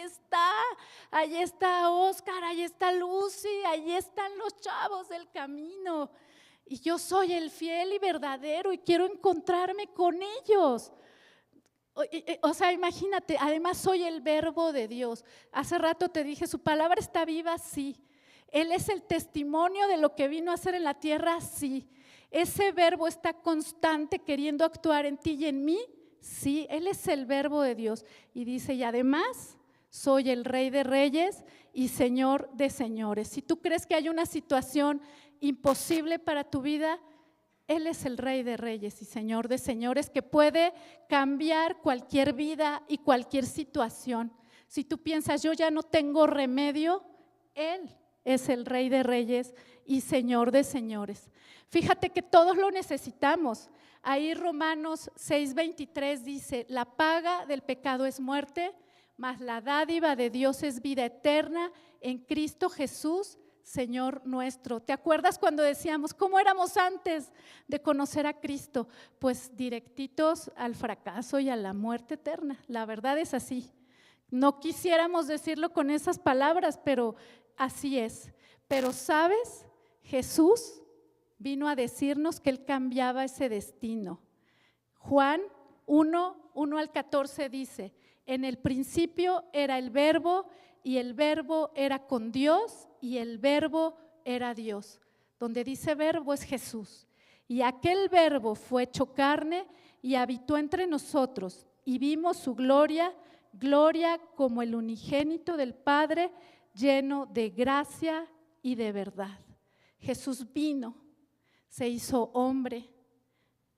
está Oscar, allí está Lucy, allí están los chavos del camino. Y yo soy el fiel y verdadero y quiero encontrarme con ellos. O sea, imagínate, además soy el Verbo de Dios. Hace rato te dije, su palabra está viva, sí. Él es el testimonio de lo que vino a hacer en la tierra, sí. Ese verbo está constante queriendo actuar en ti y en mí, sí. Él es el Verbo de Dios. Y dice, y además soy el Rey de Reyes y Señor de Señores. Si tú crees que hay una situación imposible para tu vida, Él es el Rey de Reyes y Señor de Señores que puede cambiar cualquier vida y cualquier situación. Si tú piensas, yo ya no tengo remedio, Él es el Rey de Reyes y Señor de Señores. Fíjate que todos lo necesitamos. Ahí Romanos 6:23 dice, la paga del pecado es muerte, mas la dádiva de Dios es vida eterna en Cristo Jesús, Señor nuestro. ¿Te acuerdas cuando decíamos cómo éramos antes de conocer a Cristo? Pues directitos al fracaso y a la muerte eterna. La verdad es así. No quisiéramos decirlo con esas palabras, pero así es. Pero ¿sabes? Jesús vino a decirnos que Él cambiaba ese destino. Juan 1:1-14 dice, en el principio era el Verbo y el Verbo era con Dios y el Verbo era Dios. Donde dice Verbo es Jesús. Y aquel Verbo fue hecho carne y habitó entre nosotros y vimos su gloria, gloria como el unigénito del Padre, lleno de gracia y de verdad. Jesús vino, se hizo hombre,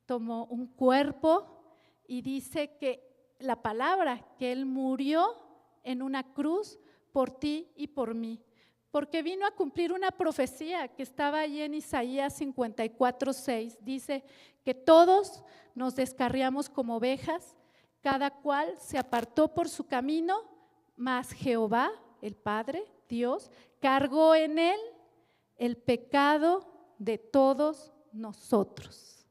tomó un cuerpo y dice que la palabra que Él murió en una cruz por ti y por mí, porque vino a cumplir una profecía que estaba allí en Isaías 54:6. Dice que todos nos descarriamos como ovejas, cada cual se apartó por su camino, mas Jehová, el Padre, Dios, cargó en Él el pecado de todos nosotros.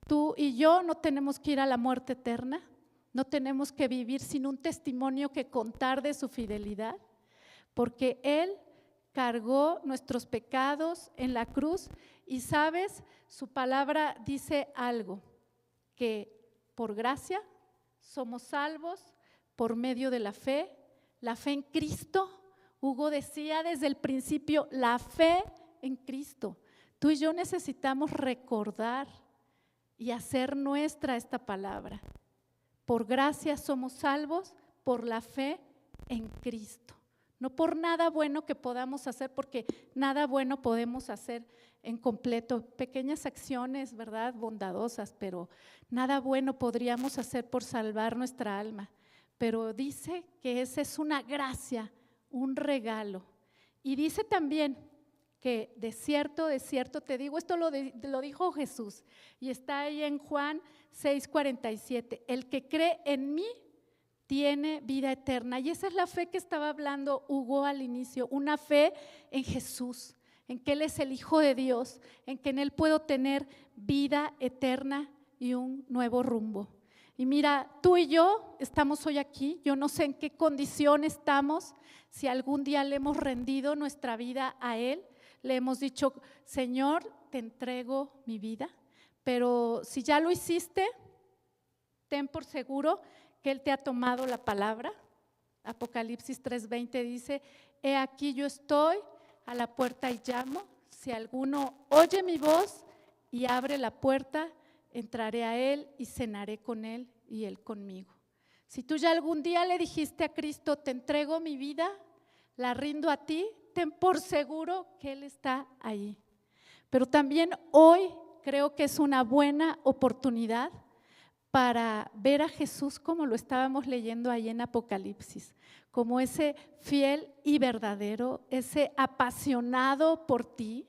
Tú y yo no tenemos que ir a la muerte eterna, no tenemos que vivir sin un testimonio que contar de su fidelidad, porque Él cargó nuestros pecados en la cruz y sabes, su palabra dice algo, que por gracia somos salvos por medio de la fe en Cristo. Hugo decía desde el principio, la fe en Cristo. Tú y yo necesitamos recordar y hacer nuestra esta palabra. Por gracia somos salvos por la fe en Cristo. No por nada bueno que podamos hacer, porque nada bueno podemos hacer en completo. Pequeñas acciones, ¿verdad? Bondadosas, pero nada bueno podríamos hacer por salvar nuestra alma. Pero dice que esa es una gracia, un regalo. Y dice también que de cierto te digo, esto lo dijo Jesús y está ahí en Juan 6:47, el que cree en mí tiene vida eterna. Y esa es la fe que estaba hablando Hugo al inicio, una fe en Jesús, en que Él es el Hijo de Dios, en que en Él puedo tener vida eterna y un nuevo rumbo. Y mira, tú y yo estamos hoy aquí, yo no sé en qué condición estamos, si algún día le hemos rendido nuestra vida a Él, le hemos dicho, Señor, te entrego mi vida, pero si ya lo hiciste, ten por seguro que Él te ha tomado la palabra. Apocalipsis 3:20 dice, he aquí yo estoy a la puerta y llamo, si alguno oye mi voz y abre la puerta, entraré a Él y cenaré con Él y Él conmigo. Si tú ya algún día le dijiste a Cristo, te entrego mi vida, la rindo a ti, ten por seguro que Él está ahí. Pero también hoy creo que es una buena oportunidad para ver a Jesús como lo estábamos leyendo ahí en Apocalipsis, como ese fiel y verdadero, ese apasionado por ti,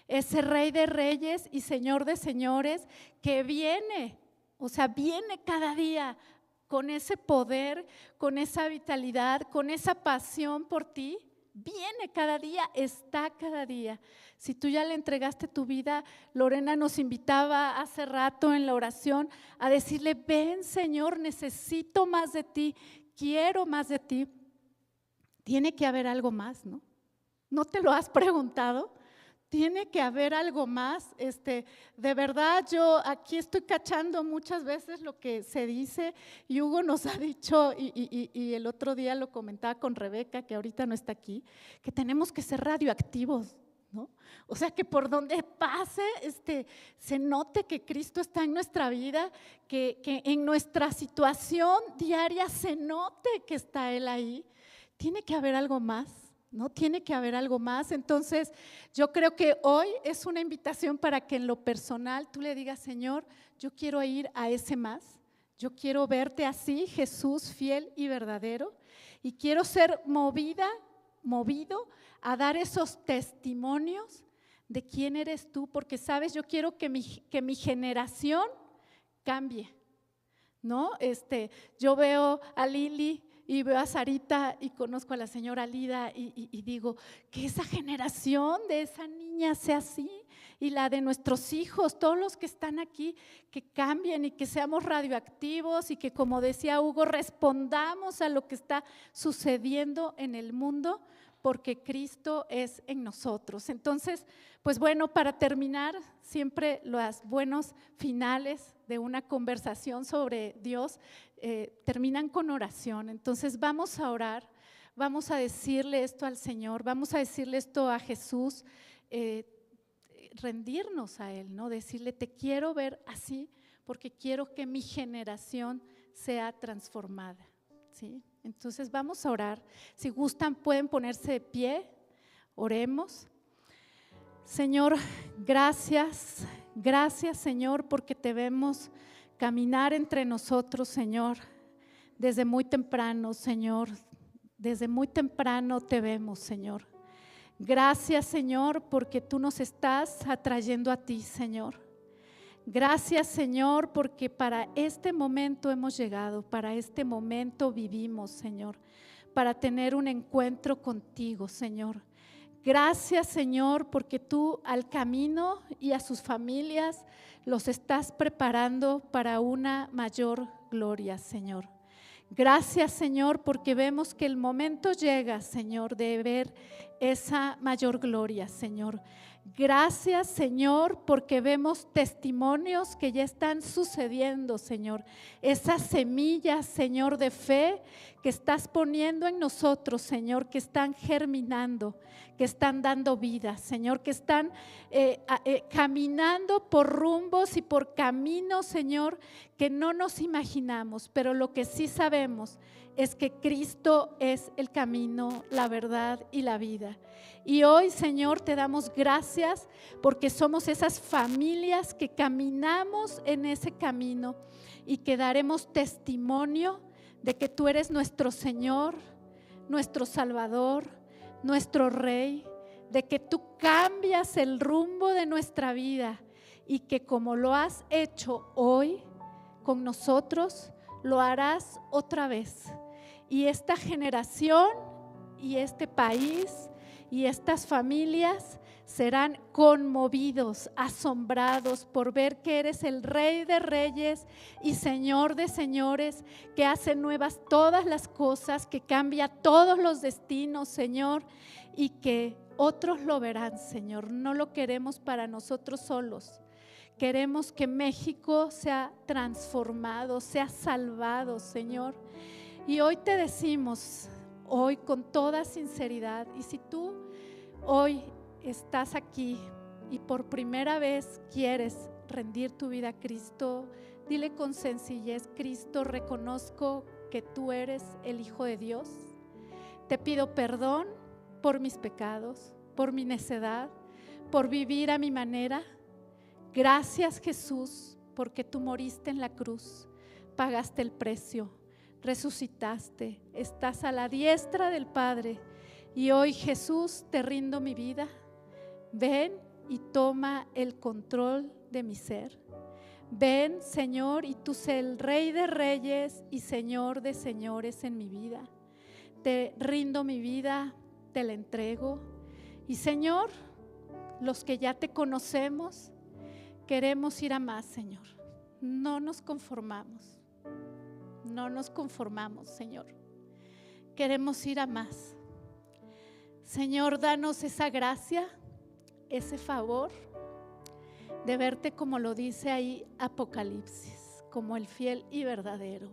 ese Rey de Reyes y Señor de Señores que viene, o sea, viene cada día con ese poder, con esa vitalidad, con esa pasión por ti. Viene cada día, está cada día. Si tú ya le entregaste tu vida, Lorena nos invitaba hace rato en la oración a decirle, ven Señor, necesito más de ti, quiero más de ti. Tiene que haber algo más, ¿no? ¿No te lo has preguntado? Tiene que haber algo más. De verdad, yo aquí estoy cachando muchas veces lo que se dice y Hugo nos ha dicho, y el otro día lo comentaba con Rebeca, que ahorita no está aquí, que tenemos que ser radioactivos, ¿no? O sea, que por donde pase, se note que Cristo está en nuestra vida, que en nuestra situación diaria se note que está Él ahí. Tiene que haber algo más. No tiene que haber algo más. Entonces yo creo que hoy es una invitación para que en lo personal tú le digas, Señor, yo quiero ir a ese más, yo quiero verte así, Jesús fiel y verdadero, y quiero ser movido a dar esos testimonios de quién eres tú, porque sabes, yo quiero que mi generación cambie, ¿no? Yo veo a Lili y veo a Sarita y conozco a la señora Lida y digo, que esa generación de esa niña sea así, y la de nuestros hijos, todos los que están aquí, que cambien y que seamos radioactivos y que, como decía Hugo, respondamos a lo que está sucediendo en el mundo, porque Cristo es en nosotros. Entonces, pues bueno, para terminar, siempre los buenos finales de una conversación sobre Dios terminan con oración. Entonces vamos a orar, vamos a decirle esto al Señor, vamos a decirle esto a Jesús, rendirnos a Él, ¿no? Decirle, te quiero ver así porque quiero que mi generación sea transformada, ¿sí? Entonces vamos a orar. Si gustan pueden ponerse de pie, oremos. Señor, gracias Señor, porque te vemos caminar entre nosotros, Señor, desde muy temprano, Señor, desde muy temprano te vemos, Señor. Gracias, Señor, porque tú nos estás atrayendo a ti, Señor. Gracias, Señor, porque para este momento hemos llegado, para este momento vivimos, Señor, para tener un encuentro contigo, Señor. Gracias, Señor, porque tú al camino y a sus familias los estás preparando para una mayor gloria, Señor. Gracias, Señor, porque vemos que el momento llega, Señor, de ver esa mayor gloria, Señor. Gracias, Señor, porque vemos testimonios que ya están sucediendo, Señor. Esas semillas, Señor, de fe que estás poniendo en nosotros, Señor, que están germinando, que están dando vida, Señor, que están caminando por rumbos y por caminos, Señor, que no nos imaginamos, pero lo que sí sabemos es que Cristo es el camino, la verdad y la vida. Y hoy, Señor, te damos gracias porque somos esas familias que caminamos en ese camino y que daremos testimonio de que tú eres nuestro Señor, nuestro Salvador, nuestro Rey, de que tú cambias el rumbo de nuestra vida y que como lo has hecho hoy con nosotros, lo harás otra vez. Y esta generación y este país y estas familias serán conmovidos, asombrados por ver que eres el Rey de Reyes y Señor de Señores, que hace nuevas todas las cosas, que cambia todos los destinos, Señor, y que otros lo verán, Señor. No lo queremos para nosotros solos. Queremos que México sea transformado, sea salvado, Señor. Y hoy te decimos, hoy con toda sinceridad, y si tú hoy estás aquí y por primera vez quieres rendir tu vida a Cristo, dile con sencillez: Cristo, reconozco que tú eres el Hijo de Dios. Te pido perdón por mis pecados, por mi necedad, por vivir a mi manera. Gracias, Jesús, porque tú moriste en la cruz, pagaste el precio, resucitaste, estás a la diestra del Padre. Y hoy, Jesús, te rindo mi vida. Ven y toma el control de mi ser. Ven, Señor, y tú sé el Rey de Reyes y Señor de Señores en mi vida. Te rindo mi vida, te la entrego. Y Señor, los que ya te conocemos, queremos ir a más, Señor. No nos conformamos. No nos conformamos, Señor. Queremos ir a más. Señor, danos esa gracia, ese favor de verte como lo dice ahí Apocalipsis, como el fiel y verdadero,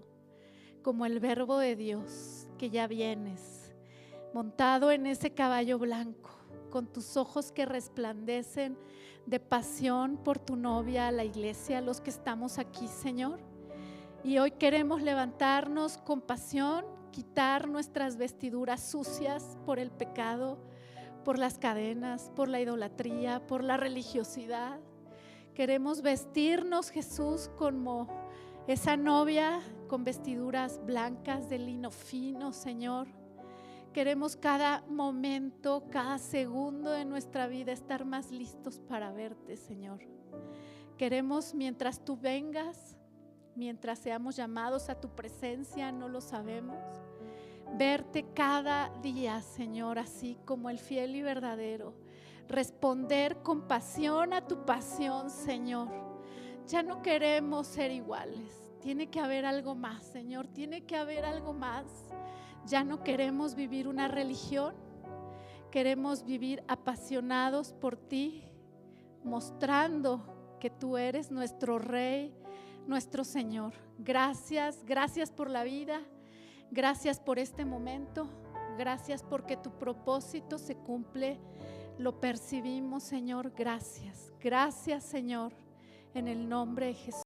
como el Verbo de Dios, que ya vienes montado en ese caballo blanco, con tus ojos que resplandecen de pasión por tu novia, la iglesia, los que estamos aquí, Señor. Y hoy queremos levantarnos con pasión, quitar nuestras vestiduras sucias por el pecado, por las cadenas, por la idolatría, por la religiosidad. Queremos vestirnos, Jesús, como esa novia con vestiduras blancas de lino fino, Señor. Queremos cada momento, cada segundo de nuestra vida estar más listos para verte, Señor. Queremos, mientras tú vengas, mientras seamos llamados a tu presencia, no lo sabemos, verte cada día, Señor, así como el fiel y verdadero. Responder con pasión a tu pasión, Señor. Ya no queremos ser iguales. Tiene que haber algo más, Señor. Tiene que haber algo más. Ya no queremos vivir una religión. Queremos vivir apasionados por ti, mostrando que tú eres nuestro Rey, nuestro Señor. Gracias, gracias por la vida. Gracias por este momento. Gracias porque tu propósito se cumple. Lo percibimos, Señor. Gracias. Gracias, Señor. En el nombre de Jesús.